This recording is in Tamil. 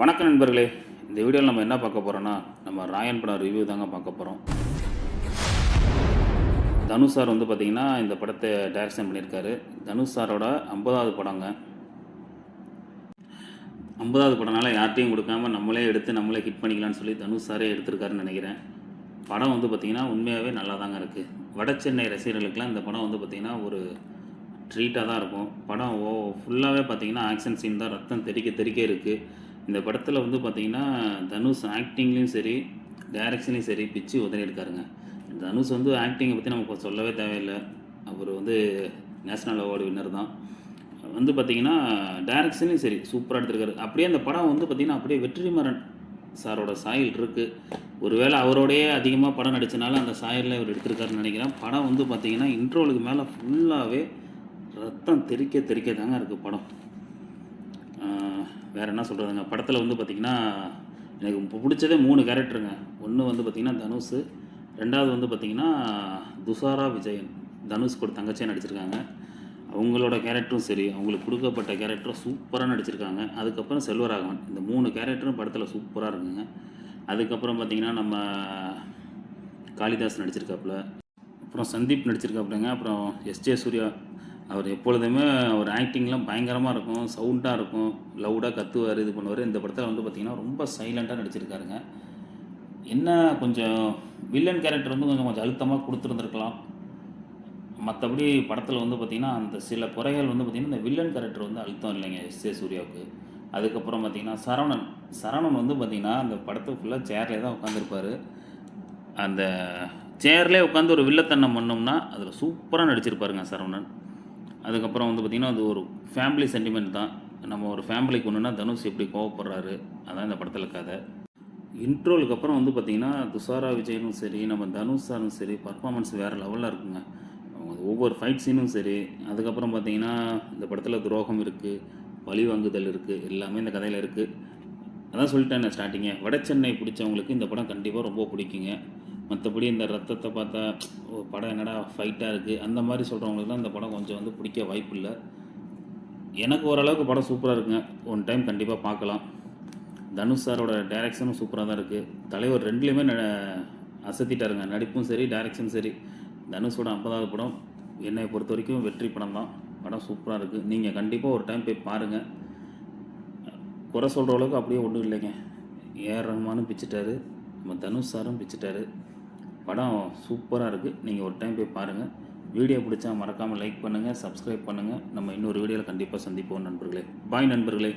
வணக்கம் நண்பர்களே. இந்த வீடியோவில் நம்ம என்ன பார்க்க போகிறோன்னா, நம்ம ராயன் படம் ரிவ்யூ தாங்க பார்க்க போகிறோம். தனுஷ் சார் வந்து பார்த்திங்கன்னா இந்த படத்தை டைரக்ஷன் பண்ணியிருக்காரு. தனுஷ் சாரோட 50வது படங்க. 50வது படம்னால யார்ட்டையும் கொடுக்காம நம்மளே எடுத்து நம்மளே ஹிட் பண்ணிக்கலாம்னு சொல்லி தனுஷ் சாரே எடுத்திருக்காருன்னு நினைக்கிறேன். படம் வந்து பார்த்திங்கன்னா உண்மையாகவே நல்லா தாங்க இருக்குது. வட சென்னை ரசிகர்களுக்கெலாம் இந்த படம் வந்து பார்த்திங்கன்னா ஒரு ட்ரீட்டாக தான் இருக்கும். படம் ஃபுல்லாகவே பார்த்திங்கன்னா ஆக்ஷன் சீன் தான், ரத்தம் தெறிக்க இருக்குது. இந்த படத்தில் வந்து பார்த்திங்கன்னா தனுஷ் ஆக்டிங்லேயும் சரி, டைரக்ஷன்லேயும் சரி பிச்சு உதறியிருக்காருங்க. தனுஷ் வந்து ஆக்டிங்கை பற்றி நமக்கு சொல்லவே தேவையில்லை. அவர் வந்து நேஷ்னல் அவார்டு வின்னர் தான். வந்து பார்த்திங்கன்னா டைரக்ஷன்லேயும் சரி சூப்பராக எடுத்திருக்காரு. அப்படியே அந்த படம் வந்து பார்த்திங்கன்னா அப்படியே வெற்றிமாறன் சாரோட சாயல் இருக்குது. ஒருவேளை அவரோடையே அதிகமாக படம் நடித்தனால அந்த சாயலில் இவர் எடுத்திருக்காருன்னு நினைக்கிறேன். படம் வந்து பார்த்திங்கன்னா இன்ட்ரோலுக்கு மேலே ஃபுல்லாகவே ரத்தம் தெறிக்க தாங்க இருக்குது படம். வேறு என்ன சொல்கிறதுங்க, படத்தில் வந்து பார்த்திங்கன்னா எனக்கு இப்போ பிடிச்சதே 3 கேரக்டருங்க. ஒன்று வந்து பார்த்திங்கன்னா தனுஷ், ரெண்டாவது வந்து பார்த்திங்கன்னா துஷாரா விஜயன், தனுஷ் கூட தங்கச்சியாக நடிச்சிருக்காங்க. அவங்களோட கேரக்டரும் சரி, அவங்களுக்கு கொடுக்கப்பட்ட கேரக்டரும் சூப்பராக நடிச்சிருக்காங்க. அதுக்கப்புறம் செல்வராகவன், இந்த 3 கேரக்டரும் படத்தில் சூப்பராக இருக்குங்க. அதுக்கப்புறம் பார்த்திங்கன்னா நம்ம காளிதாஸ் நடிச்சிருக்காப்புல, அப்புறம் சந்தீப் நடிச்சிருக்காப்புலங்க, அப்புறம் எஸ்ஜே சூர்யா. அவர் எப்பொழுதுமே அவர் ஆக்டிங்லாம் பயங்கரமாக இருக்கும், சவுண்டாக இருக்கும், லவுடாக கத்துவார், இது பண்ணுவார். இந்த படத்தில் வந்து பார்த்திங்கன்னா ரொம்ப சைலண்ட்டாக நடிச்சிருக்காருங்க. என்ன கொஞ்சம் வில்லன் கேரக்டர் வந்து கொஞ்சம் அழுத்தமாக கொடுத்துருந்துருக்கலாம். மற்றபடி படத்தில் வந்து பார்த்திங்கன்னா அந்த சில குறைகள் வந்து பார்த்திங்கன்னா இந்த வில்லன் கேரக்டர் வந்து அழுத்தம் இல்லைங்க எஸ்ஜே சூர்யாவுக்கு. அதுக்கப்புறம் பார்த்திங்கன்னா சரவணன் வந்து பார்த்திங்கன்னா அந்த படத்தை ஃபுல்லாக சேர்லேயே தான் உட்காந்துருப்பார். அந்த சேர்லேயே உட்காந்து ஒரு வில்லத்தன்னம் பண்ணோம்னா அதில் சூப்பராக நடிச்சிருப்பாருங்க சரவணன். அதுக்கப்புறம் வந்து பார்த்திங்கன்னா அது ஒரு ஃபேமிலி சென்டிமெண்ட் தான். நம்ம ஒரு ஃபேமிலிக்கு ஒன்றுனா தனுஷ் எப்படி கோவப்படுறாரு, அதான் இந்த படத்தில் கதை. இன்ட்ரோலுக்கு அப்புறம் வந்து பார்த்திங்கன்னா துஷாரா விஜயனும் சரி, நம்ம தனுஷ் சாரும் சரி, பர்ஃபார்மன்ஸ் வேறு லெவலில் இருக்குங்க. ஒவ்வொரு ஃபைட் சீனும் சரி. அதுக்கப்புறம் பார்த்திங்கன்னா இந்த படத்தில் துரோகம் இருக்குது, பழி வாங்குதல் இருக்குது, எல்லாமே இந்த கதையில் இருக்குது. அதான் சொல்லிட்டேன் ஸ்டார்டிங்கே, வட சென்னை பிடிச்சவங்களுக்கு இந்த படம் கண்டிப்பாக ரொம்ப பிடிக்குங்க. மற்றபடி இந்த ரத்தத்தை பார்த்தா படம் என்னடா ஃபைட்டாக இருக்குது அந்த மாதிரி சொல்கிறவங்களுக்கு தான் இந்த படம் கொஞ்சம் வந்து பிடிக்க வாய்ப்பு இல்லை. எனக்கு ஓரளவுக்கு படம் சூப்பராக இருக்குங்க. ஒன் டைம் கண்டிப்பாக பார்க்கலாம். தனுஷ் சாரோட டைரக்ஷனும் சூப்பராக தான் இருக்குது. தலைவர் 2லேயுமே அசத்திட்டாருங்க, நடிப்பும் சரி டைரக்ஷனும் சரி. தனுஷோட 50வது படம் என்னை பொறுத்த வரைக்கும் வெற்றி படம் தான். படம் சூப்பராக இருக்குது. நீங்கள் கண்டிப்பாக ஒரு டைம் போய் பாருங்கள். குறை சொல்கிற அளவுக்கு அப்படியே ஒன்றும் இல்லைங்க. ஏஆர் ரஹ்மானும் பிச்சுட்டாரு, நம்ம தனுஷ் சாரும் பிச்சுட்டாரு. படம் சூப்பராக இருக்குது. நீங்கள் ஒரு டைம் போய் பாருங்கள். வீடியோ பிடிச்சா மறக்காமல் லைக் பண்ணுங்கள், சப்ஸ்கிரைப் பண்ணுங்கள். நம்ம இன்னொரு வீடியோவில் கண்டிப்பாக சந்திப்போம் நண்பர்களே. பாய் நண்பர்களே.